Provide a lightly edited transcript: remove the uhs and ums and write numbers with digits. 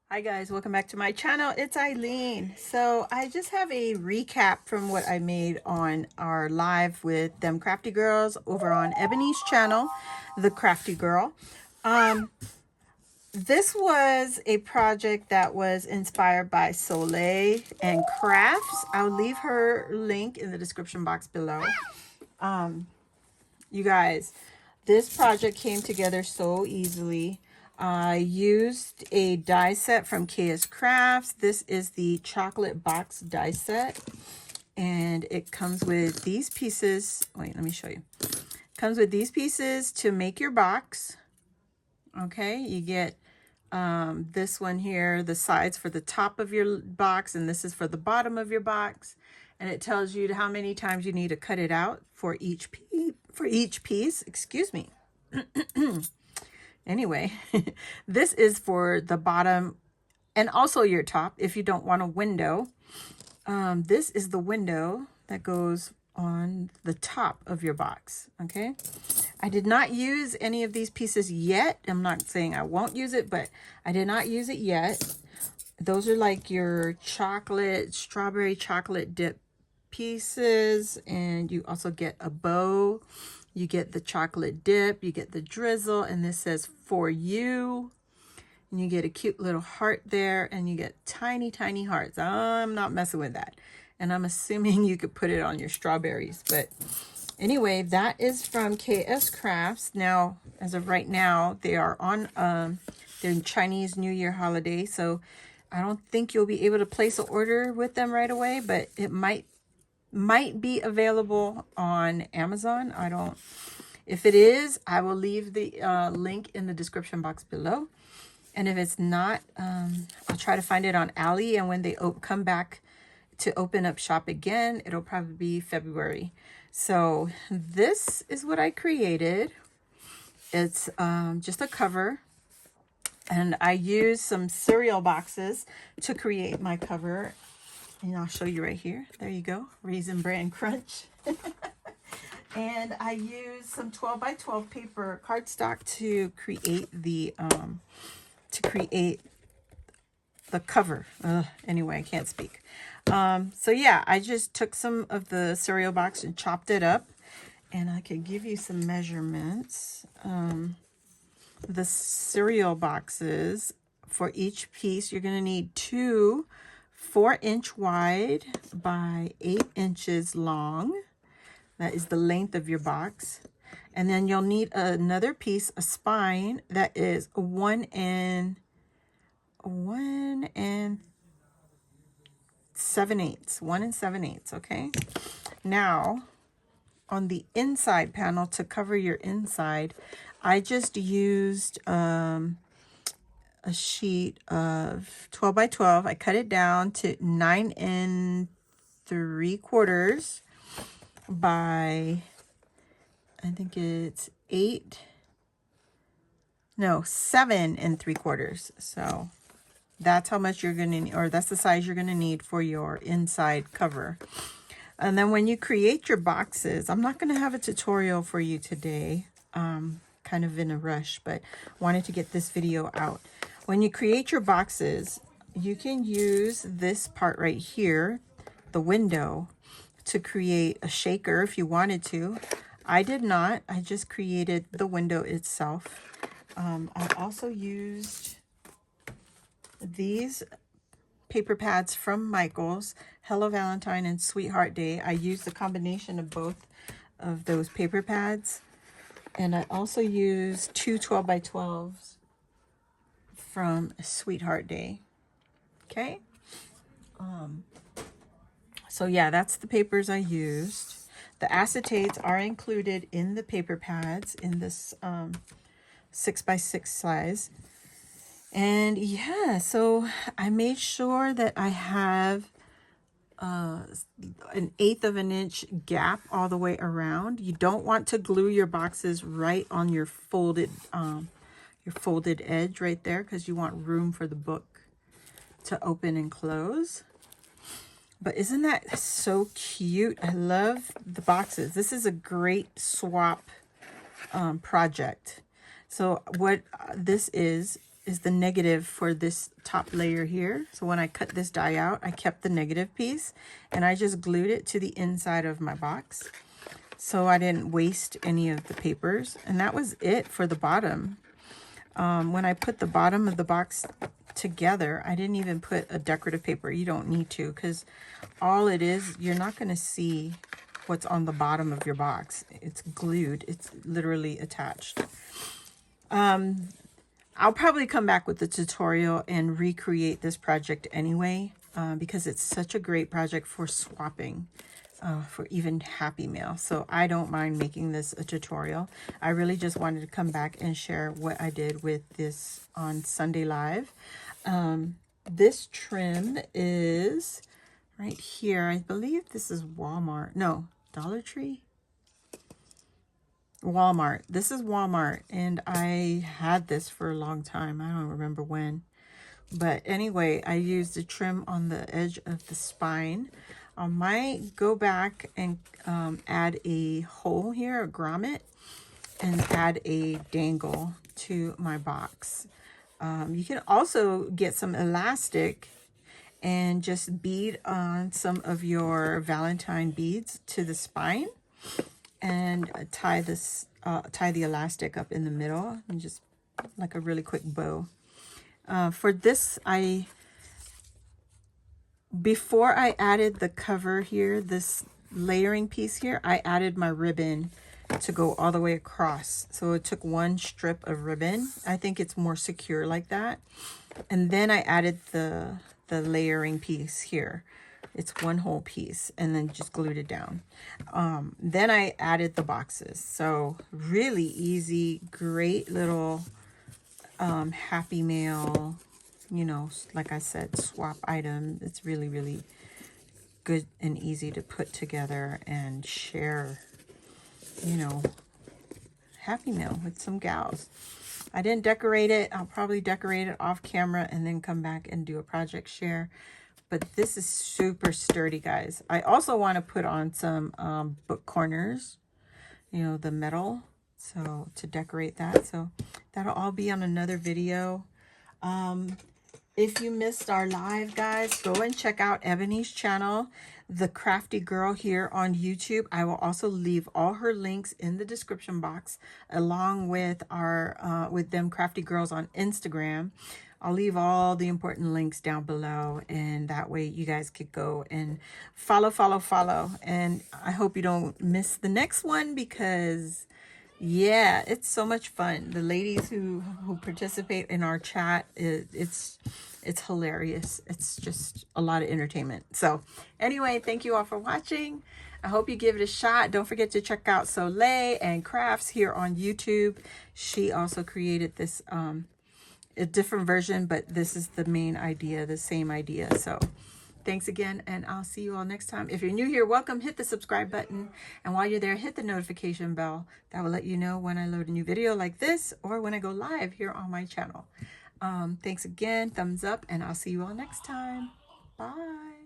Hi guys, welcome back to my channel. It's Eileen. So I just have a recap from what I made on our live with them Crafty girls over on Ebony's channel, the Crafty Girl. This was a project that was inspired by Solae and Crafts. I'll leave her link in the description box below. You guys, this project came together so easily. I used a die set from KSCRAFT. This is the chocolate box die set. And it comes with these pieces. Wait, let me show you. It comes with these pieces to make your box. Okay, you get this one here, the sides for the top of your box, and this is for the bottom of your box. And it tells you how many times you need to cut it out for each piece. Excuse me. Anyway, this is for the bottom and also your top if you don't want a window. This is the window that goes on the top of your box. Okay, I did not use any of these pieces yet. I'm not saying I won't use it, but I did not use it yet. Those are like your chocolate, strawberry chocolate dip pieces, and you also get a bow. You get the chocolate dip, you get the drizzle, and this says for you. And you get a cute little heart there, and you get tiny, tiny hearts. I'm not messing with that. And I'm assuming you could put it on your strawberries. But anyway, that is from KSCRAFT. Now, as of right now, they are on their Chinese New Year holiday. So I don't think you'll be able to place an order with them right away, but it might be available on Amazon. If it is, I will leave the link in the description box below. And if it's not, I'll try to find it on Ali. And when they come back to open up shop again, it'll probably be February. So this is what I created. It's just a cover. And I used some cereal boxes to create my cover. And I'll show you right here. There you go. Raisin Bran Crunch. And I used some 12 by 12 paper cardstock to create the cover. Anyway, I can't speak. So yeah, I just took some of the cereal box and chopped it up. And I could give you some measurements. The cereal boxes, for each piece, you're going to need two 4-inch wide by 8 inches long. That is the length of your box. And then you'll need another piece, a spine, that is 1 7/8. Okay. Now, on the inside panel, to cover your inside, I just used a sheet of 12 by 12. I cut it down to 9 3/4 by, I think it's 7 3/4. So that's how much you're going to need, or that's the size you're going to need for your inside cover. And then when you create your boxes, I'm not going to have a tutorial for you today. Kind of in a rush, but wanted to get this video out. When you create your boxes, you can use this part right here, the window, to create a shaker if you wanted to. I did not. I just created the window itself. I also used these paper pads from Michaels, Hello Valentine and Sweetheart Day. I used a combination of both of those paper pads. And I also used two 12 by 12s from Sweetheart Day. Okay. So yeah, that's the papers I used. The acetates are included in the paper pads in this 6 by 6 size. And yeah, so I made sure that I have an 1/8 of an inch gap all the way around. You don't want to glue your boxes right on your folded edge right there, because you want room for the book to open and close. But isn't that so cute? I love the boxes. This is a great swap project. So what this is is the negative for this top layer here. So when I cut this die out, I kept the negative piece and I just glued it to the inside of my box. So I didn't waste any of the papers. And that was it for the bottom. When I put the bottom of the box together, I didn't even put a decorative paper. You don't need to, because all it is, you're not going to see what's on the bottom of your box. It's glued. It's literally attached. I'll probably come back with the tutorial and recreate this project anyway, because it's such a great project for swapping, for even Happy Mail. So I don't mind making this a tutorial. I really just wanted to come back and share what I did with this on Sunday Live. This trim is right here. I believe this is Walmart. No, Dollar Tree? Walmart. This is Walmart, and I had this for a long time. I don't remember when. But anyway, I used the trim on the edge of the spine. I might go back and add a hole here, a grommet, and add a dangle to my box. You can also get some elastic and just bead on some of your Valentine beads to the spine and tie the elastic up in the middle and just like a really quick bow. For this, before I added the cover here, this layering piece here, I added my ribbon to go all the way across. So it took one strip of ribbon. I think it's more secure like that. And then I added the layering piece here. It's one whole piece, and then just glued it down. Then I added the boxes. So really easy, great little Happy Mail, you know, like I said, swap item. It's really, really good and easy to put together and share, you know, Happy Mail with some gals. I didn't decorate it. I'll probably decorate it off camera and then come back and do a project share. But this is super sturdy, guys. I also want to put on some book corners, you know, the metal, so to decorate that. So that'll all be on another video. If you missed our live, guys, go and check out Ebony's channel, The Crafty Girl, here on YouTube. I will also leave all her links in the description box, along with our with them Crafty Girls on Instagram. I'll leave all the important links down below, and that way you guys could go and follow. And I hope you don't miss the next one, because yeah, it's so much fun. The ladies who participate in our chat, it's hilarious. It's just a lot of entertainment. So anyway, thank you all for watching. I hope you give it a shot. Don't forget to check out Solae and Crafts here on YouTube. She also created this a different version, but this is the main idea, the same idea. So thanks again, and I'll see you all next time. If you're new here, welcome. Hit the subscribe button, and while you're there, hit the notification bell. That will let you know when I load a new video like this or when I go live here on my channel. Thanks again, thumbs up, and I'll see you all next time. Bye.